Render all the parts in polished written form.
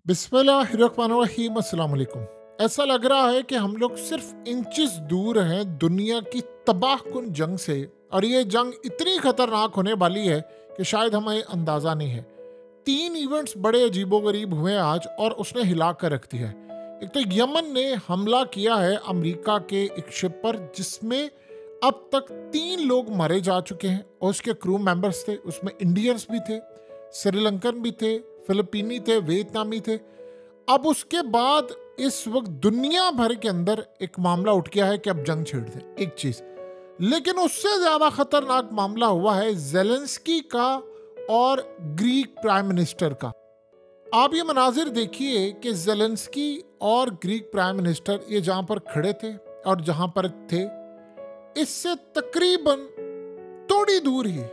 बिस्मिल्लाहिर्रहमानिर्रहीम अस्सलाम वालेकुम। ऐसा लग रहा है कि हम लोग सिर्फ इंचेस दूर हैं दुनिया की तबाहकुन जंग से, और ये जंग इतनी खतरनाक होने वाली है कि शायद हमें अंदाज़ा नहीं है। 3 इवेंट्स बड़े अजीबोगरीब हुए हैं आज, और उसने हिला कर रख दिया है। एक तो यमन ने हमला किया है अमेरिका के एक शिप पर, जिसमें अब तक 3 लोग मारे जा चुके हैं और उसके क्रू मेंबर्स थे। उसमें इंडियंस भी थे, श्रीलंकन भी थे, फिलिपीनी थे, वियतनामी थे। अब उसके बाद इस वक्त दुनिया भर के अंदर एक मामला उठ गया है कि अब जंग छेड़ दें, एक चीज। लेकिन उससे ज्यादा खतरनाक मामला हुआ है जेलेंस्की का और ग्रीक प्राइम मिनिस्टर का। आप ये मनाजिर देखिए कि जेलेंस्की और ग्रीक प्राइम मिनिस्टर ये जहां पर खड़े थे और जहां पर थे, इससे तकरीबन थोड़ी दूर ही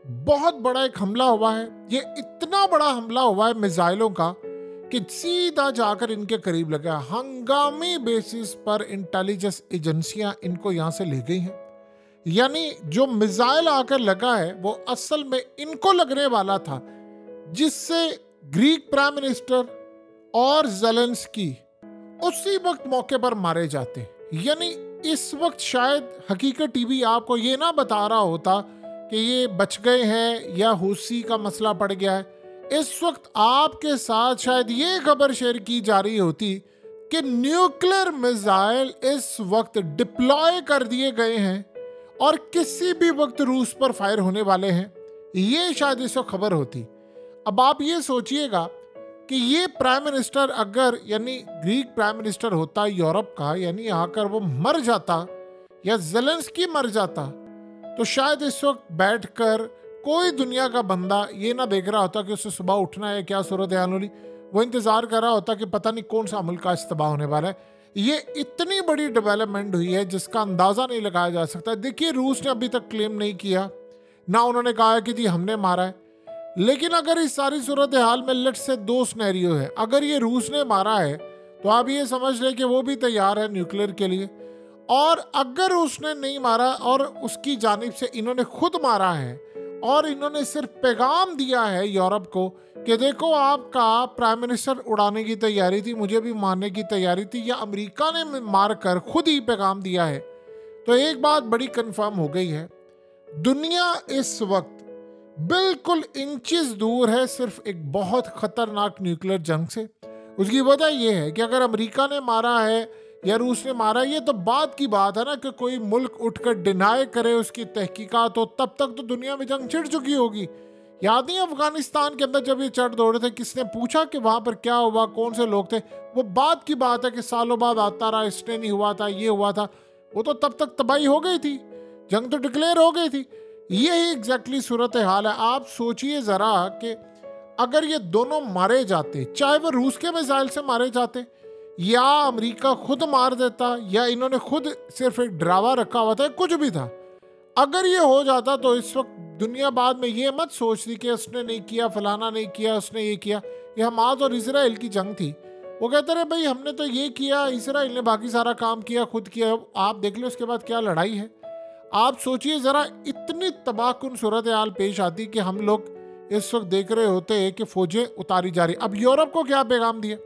बहुत बड़ा एक हमला हुआ है। ये इतना बड़ा हमला हुआ है मिसाइलों का कि सीधा जाकर इनके करीब लगा। हंगामी बेसिस पर इंटेलिजेंस एजेंसियां इनको यहां से ले गई हैं। यानी जो मिसाइल आकर लगा है वो असल में इनको लगने वाला था, जिससे ग्रीक प्राइम मिनिस्टर और जेलेंस्की उसी वक्त मौके पर मारे जाते। यानी इस वक्त शायद हकीकत टीवी आपको ये ना बता रहा होता कि ये बच गए हैं या हुसी का मसला पड़ गया है। इस वक्त आपके साथ शायद ये खबर शेयर की जा रही होती कि न्यूक्लियर मिसाइल इस वक्त डिप्लॉय कर दिए गए हैं और किसी भी वक्त रूस पर फायर होने वाले हैं। ये शायद इस वक्त खबर होती। अब आप ये सोचिएगा कि ये प्राइम मिनिस्टर अगर यानी ग्रीक प्राइम मिनिस्टर होता यूरोप का, यानी आकर वो मर जाता या जेलेंस्की मर जाता, तो शायद इस वक्त बैठकर कोई दुनिया का बंदा ये ना देख रहा होता कि उसे सुबह उठना है, क्या सूरत हाल होगी। वो इंतजार कर रहा होता कि पता नहीं कौन सा मुल्क का इस्तेमाल होने वाला है। ये इतनी बड़ी डेवलपमेंट हुई है जिसका अंदाजा नहीं लगाया जा सकता। देखिए, रूस ने अभी तक क्लेम नहीं किया, ना उन्होंने कहा है कि जी हमने मारा है। लेकिन अगर इस सारी सूरत हाल में लेट्स से 2 सिनेरियो है। अगर ये रूस ने मारा है तो आप ये समझ लें कि वो भी तैयार है न्यूक्लियर के लिए, और अगर उसने नहीं मारा और उसकी जानिब से इन्होंने खुद मारा है और इन्होंने सिर्फ पैगाम दिया है यूरोप को कि देखो आपका प्राइम मिनिस्टर उड़ाने की तैयारी थी, मुझे भी मारने की तैयारी थी, या अमेरिका ने मारकर खुद ही पैगाम दिया है, तो एक बात बड़ी कंफर्म हो गई है। दुनिया इस वक्त बिल्कुल इंचेस दूर है सिर्फ एक बहुत खतरनाक न्यूक्लियर जंग से। उसकी वजह यह है कि अगर अमेरिका ने मारा है या रूस ने मारा, ये तो बात की बात है ना कि कोई मुल्क उठकर डिनाई करे उसकी तहकीकात हो, तब तक तो दुनिया में जंग छिड़ चुकी होगी। याद नहीं अफगानिस्तान के अंदर जब ये चढ़ दौड़े थे, किसने पूछा कि वहां पर क्या हुआ, कौन से लोग थे? वो बात की बात है कि सालों बाद आता रहा, इसने नहीं हुआ था, ये हुआ था। वो तो तब तक तबाही हो गई थी, जंग तो डिक्लेयर हो गई थी। यही एग्जैक्टली सूरत हाल है। आप सोचिए जरा कि अगर ये दोनों मारे जाते, चाहे वो रूस के मिसाइल से मारे जाते या अमेरिका खुद मार देता या इन्होंने खुद सिर्फ एक डरावा रखा हुआ था, कुछ भी था, अगर ये हो जाता तो इस वक्त दुनिया बाद में ये मत सोचती कि उसने नहीं किया, फलाना नहीं किया, उसने ये किया। ये हमास और इसराइल की जंग थी। वो कहते रहे भाई हमने तो ये किया, इसराइल ने बाकी सारा काम किया, खुद किया। आप देख लो उसके बाद क्या लड़ाई है। आप सोचिए जरा, इतनी तबाहकुन सूरत हाल पेश आती कि हम लोग इस वक्त देख रहे होते कि फौजें उतारी जा रही। अब यूरोप को क्या पैगाम दिया?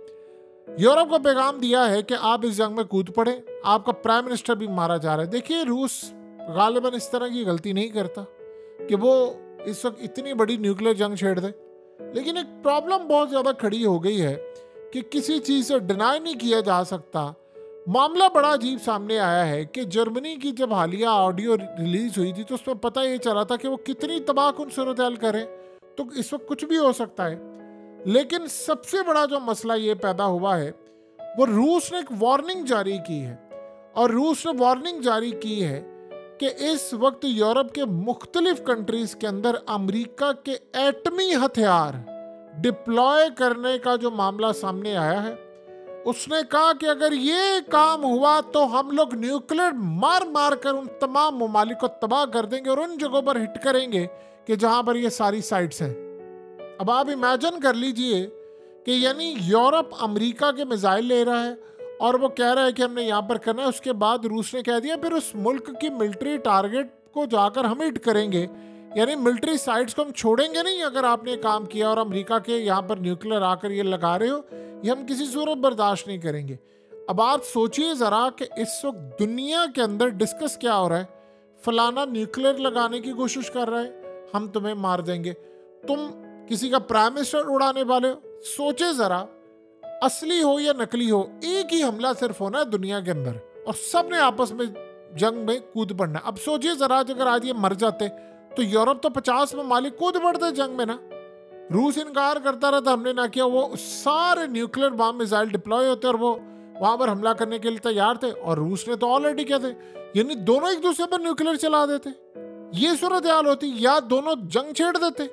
यूरोप को पैगाम दिया है कि आप इस जंग में कूद पड़े, आपका प्राइम मिनिस्टर भी मारा जा रहा है। देखिए, रूस गालिबन इस तरह की गलती नहीं करता कि वो इस वक्त इतनी बड़ी न्यूक्लियर जंग छेड़ दे। लेकिन एक प्रॉब्लम बहुत ज़्यादा खड़ी हो गई है कि किसी चीज़ से डिनाई नहीं किया जा सकता। मामला बड़ा अजीब सामने आया है कि जर्मनी की जब हालिया ऑडियो रिलीज हुई थी तो उसमें पता ये चला था कि वो कितनी तबाहकुन सूरत हाल करें, तो इस वक्त कुछ भी हो सकता है। लेकिन सबसे बड़ा जो मसला ये पैदा हुआ है, वो रूस ने एक वार्निंग जारी की है। और रूस ने वार्निंग जारी की है कि इस वक्त यूरोप के मुख्तलिफ कंट्रीज के अंदर अमेरिका के एटमी हथियार डिप्लॉय करने का जो मामला सामने आया है, उसने कहा कि अगर ये काम हुआ तो हम लोग न्यूक्लियर मार मार कर उन तमाम ममालिक को तबाह कर देंगे और उन जगहों पर हिट करेंगे कि जहां पर ये सारी साइट्स हैं। अब आप इमेजिन कर लीजिए कि यानी यूरोप अमेरिका के मिसाइल ले रहा है और वो कह रहा है कि हमने यहाँ पर करना है। उसके बाद रूस ने कह दिया फिर उस मुल्क की मिलिट्री टारगेट को जाकर हम हिट करेंगे। यानी मिलिट्री साइट्स को हम छोड़ेंगे नहीं अगर आपने काम किया, और अमेरिका के यहाँ पर न्यूक्लियर आकर ये लगा रहे हो, ये हम किसी सूरत बर्दाश्त नहीं करेंगे। अब आप सोचिए ज़रा कि इस वक्त दुनिया के अंदर डिस्कस क्या हो रहा है, फलाना न्यूक्लियर लगाने की कोशिश कर रहा है, हम तुम्हें मार देंगे, तुम किसी का प्राइम मिनिस्टर उड़ाने वाले हो। सोचे ज़रा, असली हो या नकली हो, एक ही हमला सिर्फ होना है दुनिया के अंदर और सब ने आपस में जंग में कूद पड़ना। अब सोचिए ज़रा, अगर आज ये मर जाते तो यूरोप तो 50 ममालिक कूद पड़ते जंग में ना। रूस इनकार करता रहा था, हमने ना किया, वो सारे न्यूक्लियर बम मिसाइल डिप्लॉय होते और वो वहां पर हमला करने के लिए तैयार थे, और रूस ने तो ऑलरेडी किया थे, यानी दोनों एक दूसरे पर न्यूक्लियर चला देते। ये सूरत हाल होती, या दोनों जंग छेड़ देते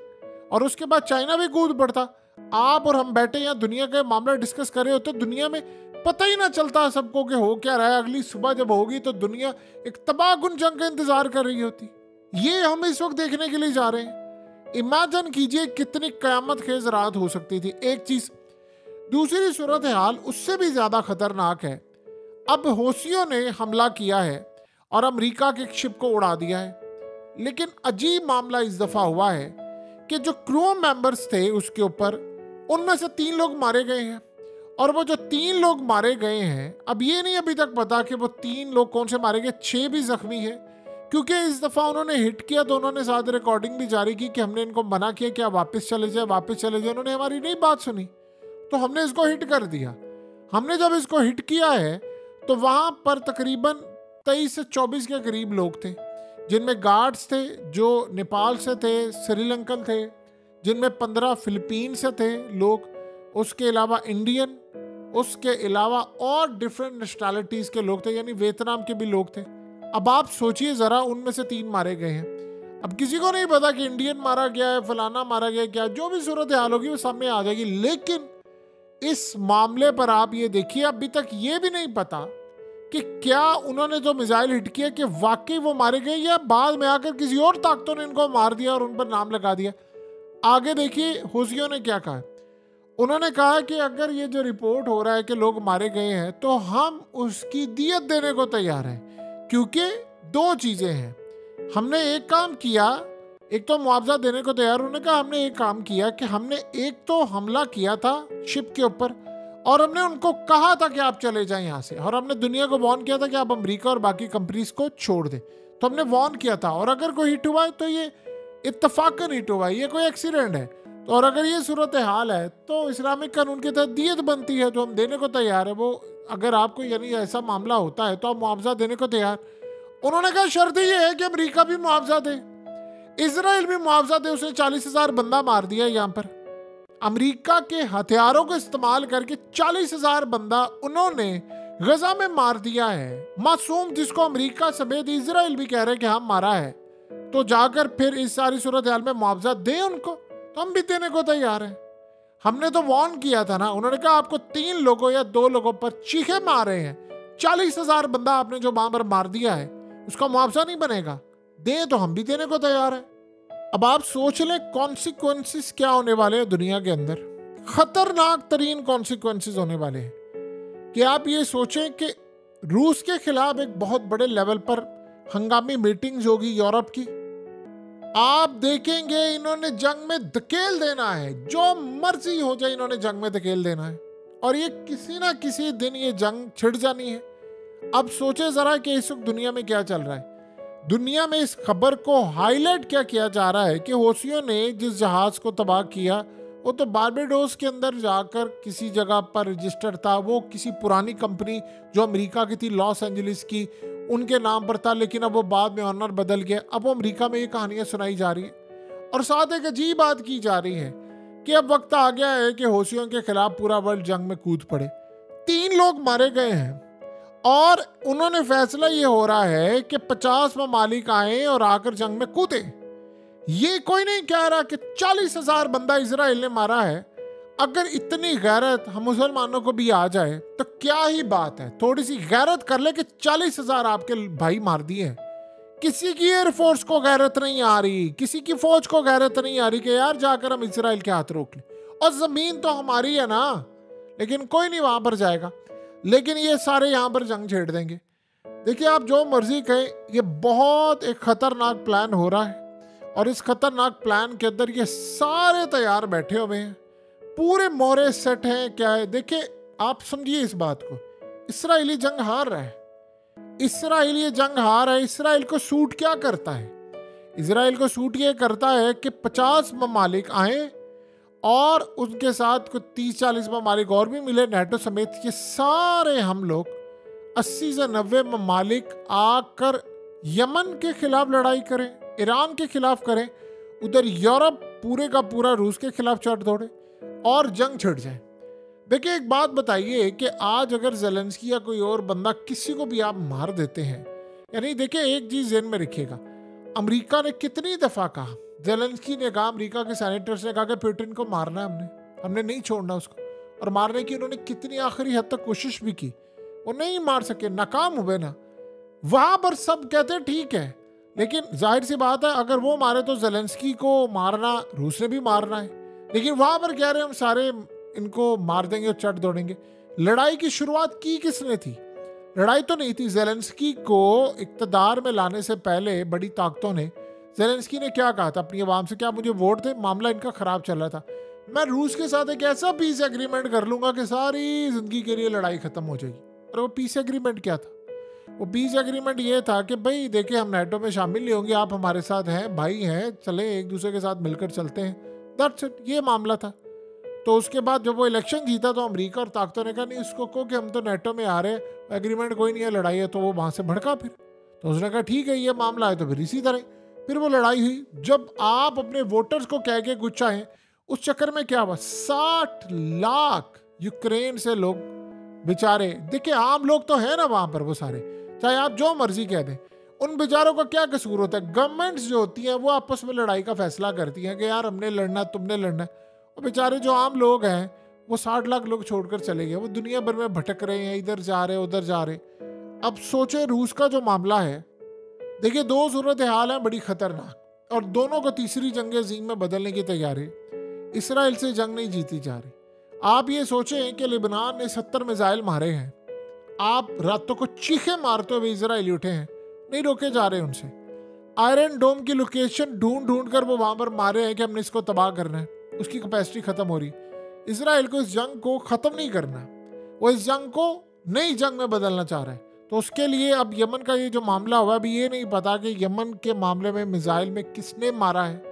और उसके बाद चाइना भी कूद पड़ता। आप और हम बैठे यहाँ दुनिया का मामला डिस्कस कर रहे होते, दुनिया में पता ही ना चलता सबको कि हो क्या रहा है। अगली सुबह जब होगी तो दुनिया एक तबाहकुन जंग का इंतजार कर रही होती। ये हम इस वक्त देखने के लिए जा रहे हैं। इमेजिन कीजिए कितनी कयामत खेज रात हो सकती थी। एक चीज, दूसरी सूरत हाल उससे भी ज्यादा खतरनाक है। अब हौसियों ने हमला किया है और अमेरिका के शिप को उड़ा दिया है, लेकिन अजीब मामला इस दफा हुआ है कि जो क्रू मेंबर्स थे उसके ऊपर, उनमें से 3 लोग मारे गए हैं। और वो जो 3 लोग मारे गए हैं, अब ये नहीं अभी तक पता कि वो 3 लोग कौन से मारे गए। 6 भी जख्मी है, क्योंकि इस दफा उन्होंने हिट किया तो उन्होंने साथ रिकॉर्डिंग भी जारी की कि हमने इनको मना किया कि आप वापस चले जाए, वापस चले जाए। उन्होंने हमारी नहीं बात सुनी तो हमने इसको हिट कर दिया। हमने जब इसको हिट किया है तो वहां पर तकरीबन 23 से 24 के करीब लोग थे, जिनमें गार्ड्स थे जो नेपाल से थे, श्रीलंकन थे, जिनमें 15 फिलीपीन से थे लोग, उसके अलावा इंडियन, उसके अलावा और डिफरेंट नेशनैलिटीज़ के लोग थे, यानी वियतनाम के भी लोग थे। अब आप सोचिए ज़रा, उनमें से 3 मारे गए हैं। अब किसी को नहीं पता कि इंडियन मारा गया है, फलाना मारा गया, क्या जो भी सूरत हाल होगी वो सामने आ जाएगी। लेकिन इस मामले पर आप ये देखिए, अभी तक ये भी नहीं पता कि क्या उन्होंने जो मिसाइल हिट किया कि वाकई वो मारे गए, या बाद में आकर किसी और ताकतों ने इनको मार दिया और उन पर नाम लगा दिया। आगे देखिए हौसियों ने क्या कहा। उन्होंने कहा कि अगर ये जो रिपोर्ट हो रहा है कि लोग मारे गए हैं तो हम उसकी दियत देने को तैयार हैं, क्योंकि 2 चीज़ें हैं। हमने एक काम किया, एक तो मुआवजा देने को तैयार। उन्होंने कहा हमने एक काम किया कि हमने एक तो हमला किया था शिप के ऊपर, और हमने उनको कहा था कि आप चले जाएं यहाँ से, और हमने दुनिया को वार्न किया था कि आप अमेरिका और बाकी कंट्रीज को छोड़ दें। तो हमने वार्न किया था, और अगर कोई हिट हुआ है तो ये इत्तफाकन हिट हुआ है, ये कोई एक्सीडेंट है। तो और अगर ये सूरत हाल है तो इस्लामिक कानून के तहत दियत बनती है, तो हम देने को तैयार है। वो अगर आपको यानी ऐसा मामला होता है तो आप मुआवजा देने को तैयार। उन्होंने कहा शर्त ये है कि अमेरिका भी मुआवजा दे, इजराइल भी मुआवजा दे। उसने 40,000 बंदा मार दिया यहाँ पर। अमेरिका के हथियारों को इस्तेमाल करके 40,000 बंदा उन्होंने गजा में मार दिया है, मासूम, जिसको अमेरिका समेत इजराइल भी कह रहे हैं कि हम मारा है। तो जाकर फिर इस सारी सूरत हाल में मुआवजा दें उनको, तो हम भी देने को तैयार हैं। हमने तो वार्न किया था ना। उन्होंने कहा आपको 3 लोगों या 2 लोगों पर चीखे मारे हैं, 40,000 बंदा आपने जो वहां पर मार दिया है उसका मुआवजा नहीं बनेगा, दे तो हम भी देने को तैयार है। अब आप सोच लें कॉन्सिक्वेंसेस क्या होने वाले हैं दुनिया के अंदर। खतरनाक तरीन कॉन्सिक्वेंसेस होने वाले हैं कि आप ये सोचें कि रूस के खिलाफ एक बहुत बड़े लेवल पर हंगामी मीटिंग्स होगी यूरोप की। आप देखेंगे इन्होंने जंग में धकेल देना है, जो मर्जी हो जाए इन्होंने जंग में धकेल देना है, और ये किसी ना किसी दिन ये जंग छिड़ जानी है। अब सोचे जरा कि इस वक्त दुनिया में क्या चल रहा है। दुनिया में इस खबर को हाईलाइट क्या किया जा रहा है कि हौसियों ने जिस जहाज को तबाह किया वो तो बारबेडोस के अंदर जाकर किसी जगह पर रजिस्टर था। वो किसी पुरानी कंपनी जो अमेरिका की थी, लॉस एंजलिस की, उनके नाम पर था, लेकिन अब वो बाद में ऑनर बदल गया। अब वो अमेरिका में ये कहानियां सुनाई जा रही है। और साथ एक अजीब बात की जा रही है कि अब वक्त आ गया है कि हौसियों के खिलाफ पूरा वर्ल्ड जंग में कूद पड़े। 3 लोग मारे गए हैं और उन्होंने फैसला ये हो रहा है कि 50 ममालिक आए और आकर जंग में कूदे। ये कोई नहीं कह रहा कि 40,000 बंदा इजराइल ने मारा है। अगर इतनी गैरत हम मुसलमानों को भी आ जाए तो क्या ही बात है, थोड़ी सी गैरत कर ले कि 40,000 आपके भाई मार दिए हैं। किसी की एयरफोर्स को गैरत नहीं आ रही, किसी की फौज को गैरत नहीं आ रही कि यार जाकर हम इजराइल के हाथ रोक लें, और जमीन तो हमारी है ना। लेकिन कोई नहीं वहां पर जाएगा, लेकिन ये सारे यहां पर जंग छेड़ देंगे। देखिए आप जो मर्जी कहें, ये बहुत एक खतरनाक प्लान हो रहा है और इस खतरनाक प्लान के अंदर ये सारे तैयार बैठे हुए हैं, पूरे मोहरे सेट हैं। क्या है, देखिए आप समझिए इस बात को, इसराइली जंग हार रहा है, इसराइली जंग हार है। इसराइल को सूट क्या करता है? इसराइल को सूट ये करता है कि 50 ममालिक आए और उनके साथ कुछ 30-40 ममालिक और भी मिले नेटो समेत। ये सारे हम लोग 80 से 90 ममालिक आकर यमन के खिलाफ लड़ाई करें, ईरान के खिलाफ करें, उधर यूरोप पूरे का पूरा रूस के खिलाफ चढ़ दौड़े और जंग छिड़ जाए। देखिए एक बात बताइए कि आज अगर ज़ेलेंस्की या कोई और बंदा किसी को भी आप मार देते हैं, यानी देखिए एक चीज ध्यान में रखिएगा, अमेरिका ने कितनी दफा कहा, ज़ेलेंस्की ने कहा, अमेरिका के सेनेटर्स ने कहा कि पुतिन को मारना है, हमने नहीं छोड़ना उसको, और मारने की उन्होंने कितनी आखिरी हद तक कोशिश भी की, वो नहीं मार सके, नाकाम हुए ना। वहां पर सब कहते ठीक है, लेकिन जाहिर सी बात है अगर वो मारे तो ज़ेलेंस्की को मारना रूस ने भी मारना है, लेकिन वहां पर कह रहे हम सारे इनको मार देंगे और चढ़ दौड़ेंगे। लड़ाई की शुरुआत की किसने थी? लड़ाई तो नहीं थी, ज़ेलेंस्की को इक़्तिदार में लाने से पहले बड़ी ताकतों ने, ज़ेलेंस्की ने क्या कहा था अपनी आवाम से, क्या मुझे वोट दे, मामला इनका खराब चल रहा था, मैं रूस के साथ एक ऐसा पीस एग्रीमेंट कर लूंगा कि सारी जिंदगी के लिए लड़ाई खत्म हो जाएगी। और वो पीस एग्रीमेंट क्या था? वो पीस एग्रीमेंट ये था कि भाई देखिए हम नेटो में शामिल नहीं होंगे, आप हमारे साथ हैं, भाई हैं, चले एक दूसरे के साथ मिलकर चलते हैं, दैट्स इट, ये मामला था। तो उसके बाद जब वो इलेक्शन जीता तो अमेरिका और ताकतों ने कहा नहीं उसको कहो कि हम तो नेटो में आ रहे हैं, एग्रीमेंट कोई नहीं है, लड़ाई है, तो वो वहाँ से भड़का फिर। तो उसने कहा ठीक है ये मामला है, तो फिर इसी तरह फिर वो लड़ाई हुई। जब आप अपने वोटर्स को कह के गुच्छाएं, उस चक्कर में क्या हुआ, 60 लाख यूक्रेन से लोग बेचारे, देखिए आम लोग तो है ना वहाँ पर, वो सारे चाहे आप जो मर्जी कह दें, उन बेचारों का क्या कसूर होता है? गवर्नमेंट्स जो होती हैं वो आपस में लड़ाई का फैसला करती हैं कि यार हमने लड़ना, तुमने लड़ना। और बेचारे जो आम लोग हैं वो 60 लाख लोग छोड़कर चले गए, वो दुनिया भर में भटक रहे हैं, इधर जा रहे उधर जा रहे। अब सोचे रूस का जो मामला है, देखिए दो सूरत हाल है बड़ी खतरनाक, और दोनों को तीसरी जंग अज़ीम में बदलने की तैयारी। इसराइल से जंग नहीं जीती जा रही। आप ये सोचें कि लेबनान ने 70 मिसाइल मारे हैं, आप रातों को चीखे मारते हुए इसराइली उठे हैं, नहीं रोके जा रहे उनसे। आयरन डोम की लोकेशन ढूंढ ढूंढ कर वो वहां पर मारे हैं कि हमने इसको तबाह करना है, उसकी कैपेसिटी खत्म हो रही। इसराइल को इस जंग को खत्म नहीं करना, वो इस जंग को नई जंग में बदलना चाह रहा है। तो उसके लिए अब यमन का ये जो मामला हुआ, अभी ये नहीं पता कि यमन के मामले में मिसाइल में किसने मारा है,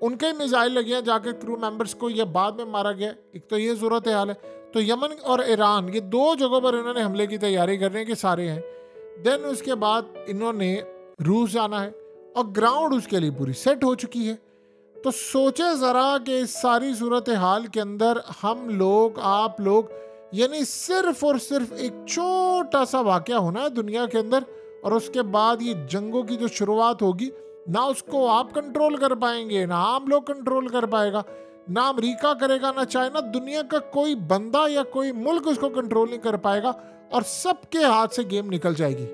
उनके ही मिसाइल लगे हैं जाके क्रू मेंबर्स को, या बाद में मारा गया, एक तो ये सूरत हाल है। तो यमन और ईरान ये दो जगहों पर इन्होंने हमले की तैयारी कर रहे हैं कि सारे हैं। देन उसके बाद इन्होंने रूस जाना है और ग्राउंड उसके लिए पूरी सेट हो चुकी है। तो सोचे ज़रा कि इस सारी सूरत हाल के अंदर हम लोग, आप लोग, यानी सिर्फ और सिर्फ एक छोटा सा वाक़या होना है दुनिया के अंदर, और उसके बाद ये जंगों की जो शुरुआत होगी, ना उसको आप कंट्रोल कर पाएंगे, ना आम लोग कंट्रोल कर पाएगा, ना अमेरिका करेगा, ना चाइना, दुनिया का कोई बंदा या कोई मुल्क उसको कंट्रोल नहीं कर पाएगा, और सबके हाथ से गेम निकल जाएगी।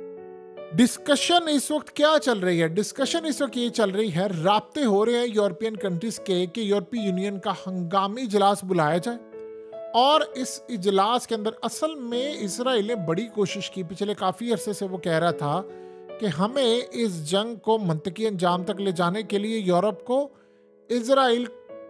डिस्कशन इस वक्त क्या चल रही है? डिस्कशन इस वक्त ये चल रही है, राब्ते हो रहे हैं यूरोपियन कंट्रीज के कि यूरोपीय यूनियन का हंगामी इजलास बुलाया जाए। और इस इजलास के अंदर असल में इसराइल ने बड़ी कोशिश की, पिछले काफ़ी अरसे से वो कह रहा था कि हमें इस जंग को मंतकी अंजाम तक ले जाने के लिए यूरोप को इसराइल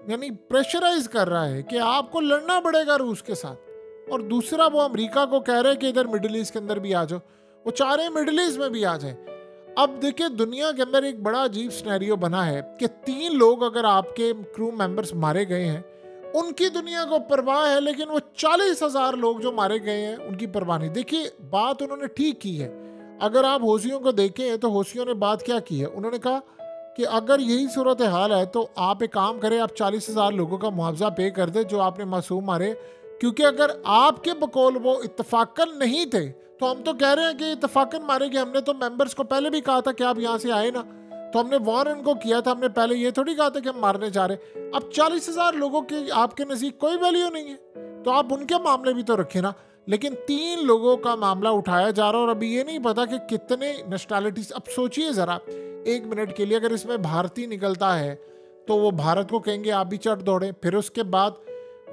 यानी प्रेशराइज कर रहा है कि आपको लड़ना पड़ेगा रूस के साथ। और दूसरा वो अमेरिका को कह रहे हैं कि इधर मिडिल ईस्ट के अंदर भी आ जाओ, वो चाह रहे हैं मिडिल ईस्ट में भी आ जाए। अब देखिए दुनिया के अंदर एक बड़ा अजीब सिनेरियो बना है कि 3 लोग अगर आपके क्रू मेंबर्स मारे गए हैं, उनकी दुनिया को परवाह है, लेकिन वो 40,000 लोग जो मारे गए हैं उनकी परवाह नहीं। देखिए बात उन्होंने ठीक की है। अगर आप हौसियों को देखें तो हौसियों ने बात क्या की है, उन्होंने कहा कि अगर यही सूरत हाल है तो आप एक काम करें, आप 40,000 लोगों का मुआवजा पे कर दे जो आपने मासूम मारे, क्योंकि अगर आपके बकौल वो इत्तफाकन नहीं थे तो हम तो कह रहे हैं कि इत्तफाकन मारे गए। हमने तो मेंबर्स को पहले भी कहा था कि आप यहाँ से आए ना, तो हमने वार्न को किया था, हमने पहले ये थोड़ी कहा था कि हम मारने जा रहे। अब 40,000 लोगों की आपके नज़दीक कोई वैल्यू नहीं है, तो आप उनके मामले भी तो रखें ना। लेकिन 3 लोगों का मामला उठाया जा रहा है, और अभी ये नहीं पता कि कितने नेशनैलिटीज। अब सोचिए ज़रा 1 मिनट के लिए, अगर इसमें भारतीय निकलता है तो वो भारत को कहेंगे आप भी चढ़ दौड़े, फिर उसके बाद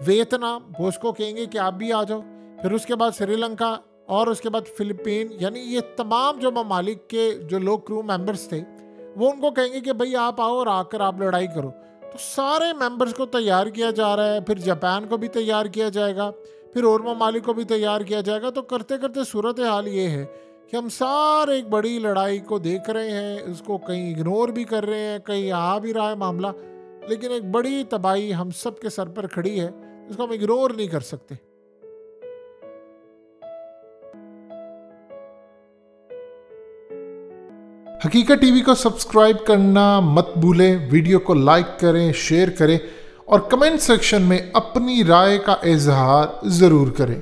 वियतनाम वो उसको कहेंगे कि आप भी आ जाओ, फिर उसके बाद श्रीलंका, और उसके बाद फिलिपीन, यानी ये तमाम जो ममालिक के जो लोग क्रू मेंबर्स थे वो उनको कहेंगे कि भाई आप आओ और आकर आप लड़ाई करो। तो सारे मेंबर्स को तैयार किया जा रहा है, फिर जापान को भी तैयार किया जाएगा, फिर और ममालिक को भी तैयार किया जाएगा। तो करते करते सूरत हाल ये है कि हम सारे एक बड़ी लड़ाई को देख रहे हैं, उसको कहीं इग्नोर भी कर रहे हैं, कहीं आ भी रहा है मामला, लेकिन एक बड़ी तबाही हम सब के सर पर खड़ी है, इसको हम इग्नोर नहीं कर सकते। हकीकत टीवी को सब्सक्राइब करना मत भूलें, वीडियो को लाइक करें, शेयर करें और कमेंट सेक्शन में अपनी राय का इजहार ज़रूर करें।